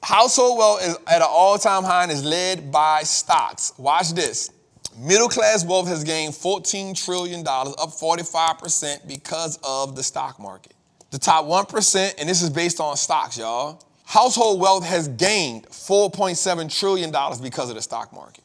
Household wealth is at an all-time high and is led by stocks. Watch this. Middle-class wealth has gained $14 trillion, up 45% because of the stock market. The top 1%, and this is based on stocks, y'all. Household wealth has gained $4.7 trillion because of the stock market,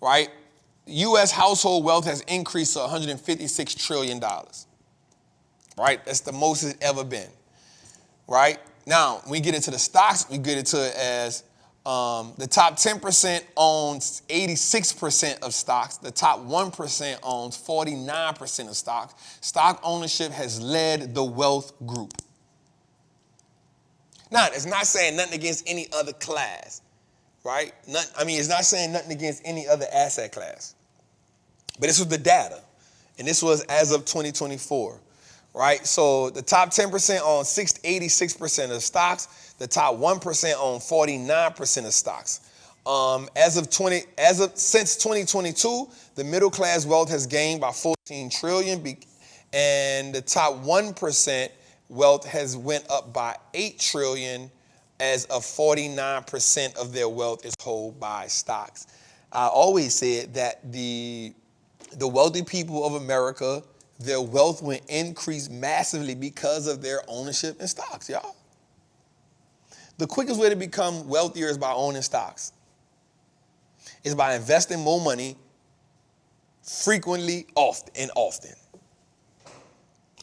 right? U.S. household wealth has increased to $156 trillion, right? That's the most it's ever been, right? Now, when we get into the stocks, we get into it as the top 10% owns 86% of stocks. The top 1% owns 49% of stocks. Stock ownership has led the wealth group. Now, it's not saying nothing against any other class, right? It's not saying nothing against any other asset class. But this was the data, and this was as of 2024, right? So the top 10% own 86% of stocks. The top 1% own 49% of stocks. Since 2022, the middle class wealth has gained by $14 trillion, and the top 1% wealth has went up by $8 trillion, as of 49% of their wealth is held by stocks. I always said that the wealthy people of America, their wealth will increase massively because of their ownership in stocks, y'all. The quickest way to become wealthier is by owning stocks. It's by investing more money frequently, often.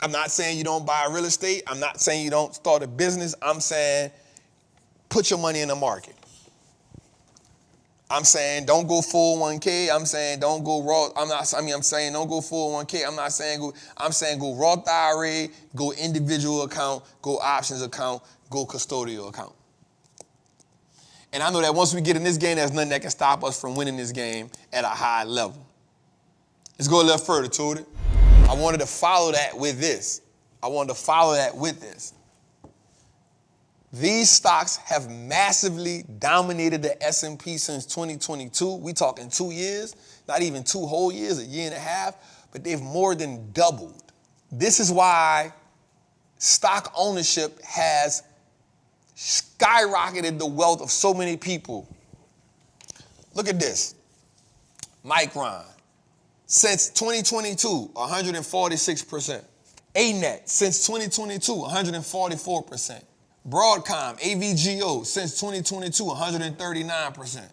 I'm not saying you don't buy real estate. I'm not saying you don't start a business. I'm saying put your money in the market. I'm saying don't go 401k. I'm saying don't go Roth. I'm saying don't go 401k. I'm saying go Roth IRA, go individual account, go options account, go custodial account. And I know that once we get in this game, there's nothing that can stop us from winning this game at a high level. Let's go a little further to it. I wanted to follow that with this. These stocks have massively dominated the S&P since 2022. We talking 2 years, not even 2 whole years, a year and a half, but they've more than doubled. This is why stock ownership has skyrocketed the wealth of so many people. Look at this. Micron, since 2022, 146%. ANET, since 2022, 144%. Broadcom, AVGO, since 2022, 139%.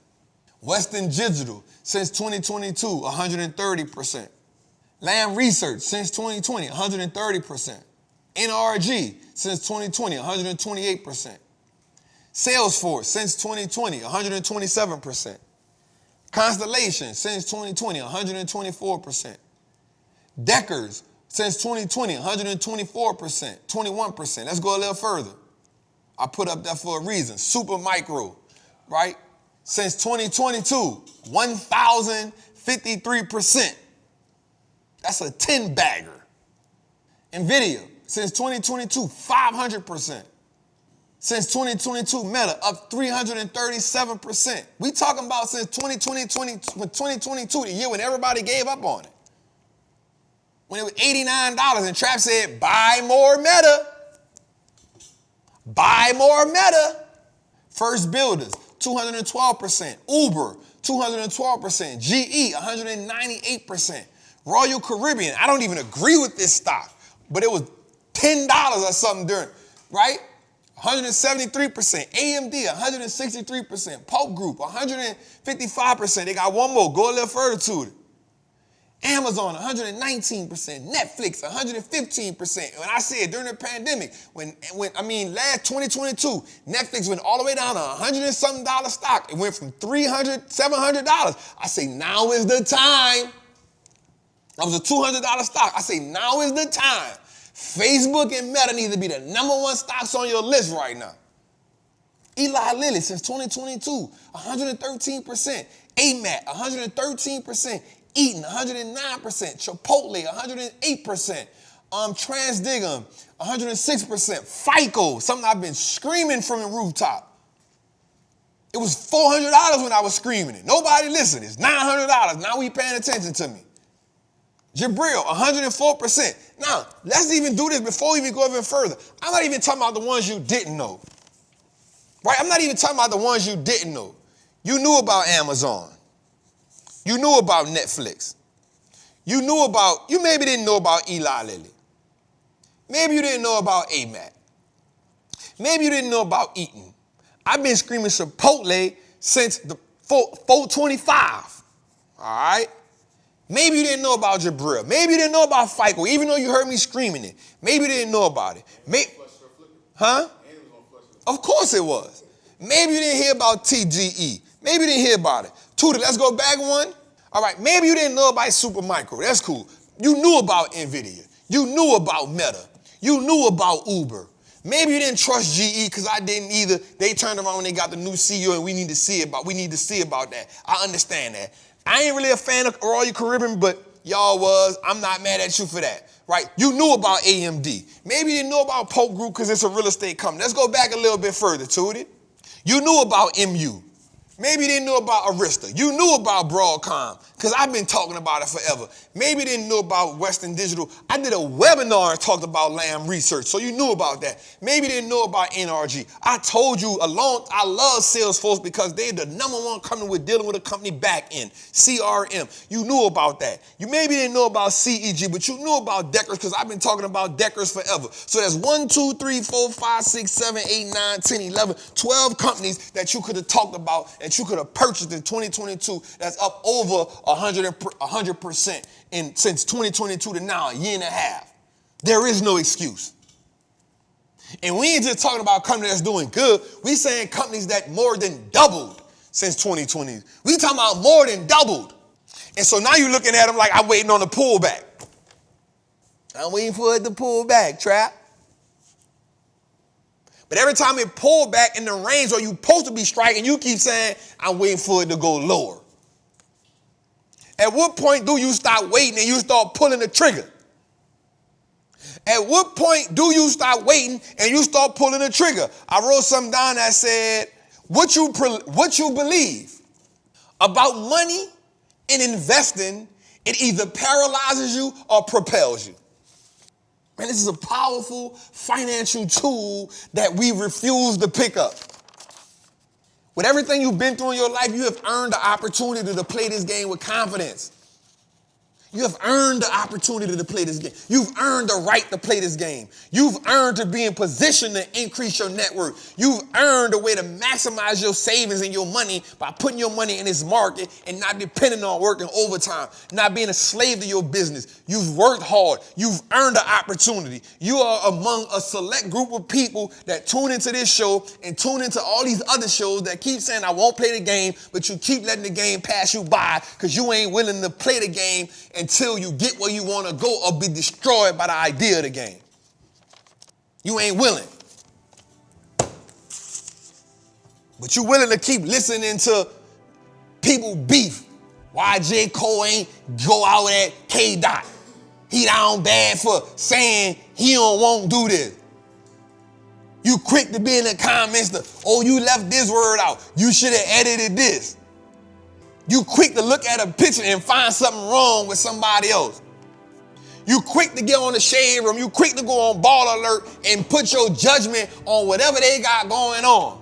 Western Digital, since 2022, 130%. Lam Research, since 2020, 130%. NRG, since 2020, 128%. Salesforce, since 2020, 127%. Constellation, since 2020, 124%. Deckers, since 2020, 124%, 21%. Let's go a little further. I put up that for a reason. Super Micro, right? Since 2022, 1,053%. That's a 10-bagger. NVIDIA, since 2022, 500%. Since 2022, Meta up 337%. We talking about since 2022, the year when everybody gave up on it. When it was $89 and Trap said, buy more Meta. Buy more Meta. First Builders, 212%. Uber, 212%. GE, 198%. Royal Caribbean, I don't even agree with this stock, but it was $10 or something during, right? 173%. AMD, 163%. Pulp Group, 155%. They got one more. Go a little further to it. Amazon, 119%. Netflix, 115%. When I said during the pandemic, last 2022, Netflix went all the way down to $100 and something stock. It went from $300, $700. I say now is the time. That was a $200 stock. I say now is the time. Facebook and Meta need to be the #1 stocks on your list right now. Eli Lilly, since 2022, 113%. AMAT, 113%. Eaton, 109%. Chipotle, 108%. Transdigm, 106%. FICO, something I've been screaming from the rooftop. It was $400 when I was screaming it. Nobody listened. It's $900. Now we paying attention to me. Jabril, 104%. Now, let's even do this before we even go even further. I'm not even talking about the ones you didn't know. Right? I'm not even talking about the ones you didn't know. You knew about Amazon. You knew about Netflix. You maybe didn't know about Eli Lilly. Maybe you didn't know about AMAC. Maybe you didn't know about Eaton. I've been screaming Chipotle since the 425. All right? Maybe you didn't know about Jabril. Maybe you didn't know about FICO, even though you heard me screaming it. Maybe you didn't know about it. Huh? Of course it was. Maybe you didn't hear about TGE. Maybe you didn't hear about it. Tudor, let's go back one. All right, maybe you didn't know about Supermicro. That's cool. You knew about NVIDIA. You knew about Meta. You knew about Uber. Maybe you didn't trust GE because I didn't either. They turned around when they got the new CEO and we need to see about that. I understand that. I ain't really a fan of Royal Caribbean, but y'all was. I'm not mad at you for that. Right? You knew about AMD. Maybe you didn't know about Polk Group because it's a real estate company. Let's go back a little bit further, Tootie. You knew about MU. Maybe you didn't know about Arista. You knew about Broadcom because I've been talking about it forever. Maybe you didn't know about Western Digital. I did a webinar and talked about Lamb Research, so you knew about that. Maybe you didn't know about NRG. I told you I love Salesforce because they're the #1 company with dealing with a company back end, CRM. You knew about that. You maybe didn't know about CEG, but you knew about Deckers because I've been talking about Deckers forever. So there's 1, 2, 3, 4, 5, 6, 7, 8, 9, 10, 11, 12 companies that you could have talked about and you could have purchased in 2022 that's up over 100% since 2022 to now, a year and a half. There is no excuse. And we ain't just talking about companies that's doing good. We saying companies that more than doubled since 2020. We talking about more than doubled. And so now you're looking at them like I'm waiting on the pullback. I'm waiting for it to pull back, Trap. But every time it pulled back in the range where you're supposed to be striking, you keep saying, I'm waiting for it to go lower. At what point do you stop waiting and you start pulling the trigger? At what point do you stop waiting and you start pulling the trigger? I wrote something down that said, what you believe about money and investing, it either paralyzes you or propels you. And this is a powerful financial tool that we refuse to pick up. With everything you've been through in your life, you have earned the opportunity to play this game with confidence. You have earned the opportunity to play this game. You've earned the right to play this game. You've earned to be in position to increase your net worth. You've earned a way to maximize your savings and your money by putting your money in this market and not depending on working overtime, not being a slave to your business. You've worked hard. You've earned the opportunity. You are among a select group of people that tune into this show and tune into all these other shows that keep saying, I won't play the game, but you keep letting the game pass you by because you ain't willing to play the game until you get where you want to go or be destroyed by the idea of the game. You ain't willing. But you willing to keep listening to people beef. Why J. Cole ain't go out at K. Dot? He down bad for saying he don't want to do this. You quick to be in the comments, you left this word out. You should have edited this. You quick to look at a picture and find something wrong with somebody else. You quick to get on the shade room. You quick to go on Ball Alert and put your judgment on whatever they got going on.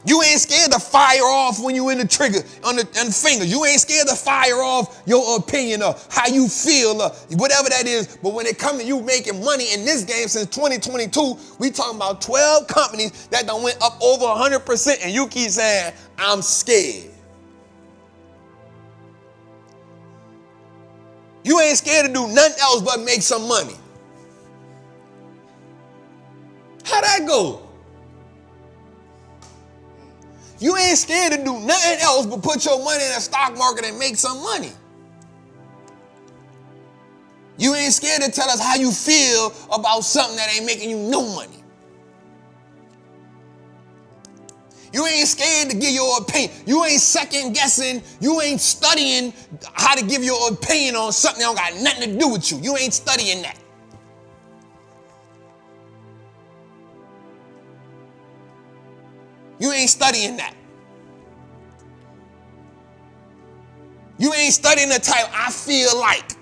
You ain't scared to fire off when you in the trigger on the finger. You ain't scared to fire off your opinion of how you feel, whatever that is. But when it comes to you making money in this game since 2022, we talking about 12 companies that done went up over 100%, and you keep saying, I'm scared. You ain't scared to do nothing else but make some money. How'd that go? You ain't scared to do nothing else but put your money in the stock market and make some money. You ain't scared to tell us how you feel about something that ain't making you no money. You ain't scared to give your opinion. You ain't second guessing. You ain't studying how to give your opinion on something that don't got nothing to do with you. You ain't studying that. You ain't studying that. You ain't studying the type I feel like.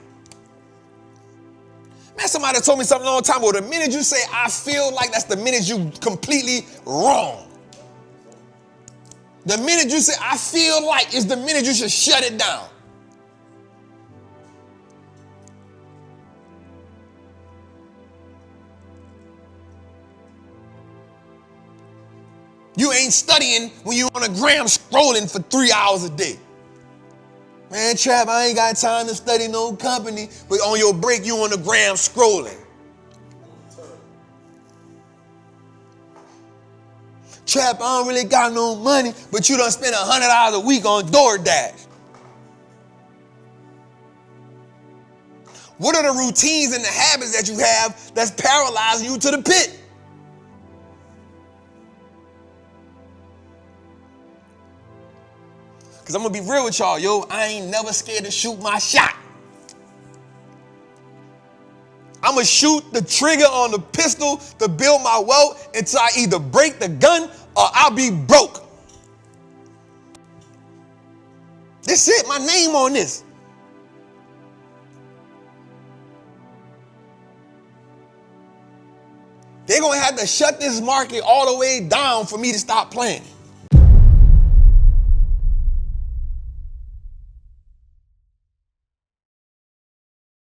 Man, somebody told me something a long time ago. The minute you say I feel like, that's the minute you completely wrong. The minute you say, I feel like, is the minute you should shut it down. You ain't studying when you on a gram scrolling for 3 hours a day. Man, Trap, I ain't got time to study no company, but on your break, you on the gram scrolling. Trap, I don't really got no money, but you done spend $100 a week on DoorDash. What are the routines and the habits that you have that's paralyzing you to the pit? Because I'm going to be real with y'all, yo. I ain't never scared to shoot my shot. I'm going to shoot the trigger on the pistol to build my wealth until I either break the gun or I'll be broke. That's it. My name on this. They're going to have to shut this market all the way down for me to stop playing.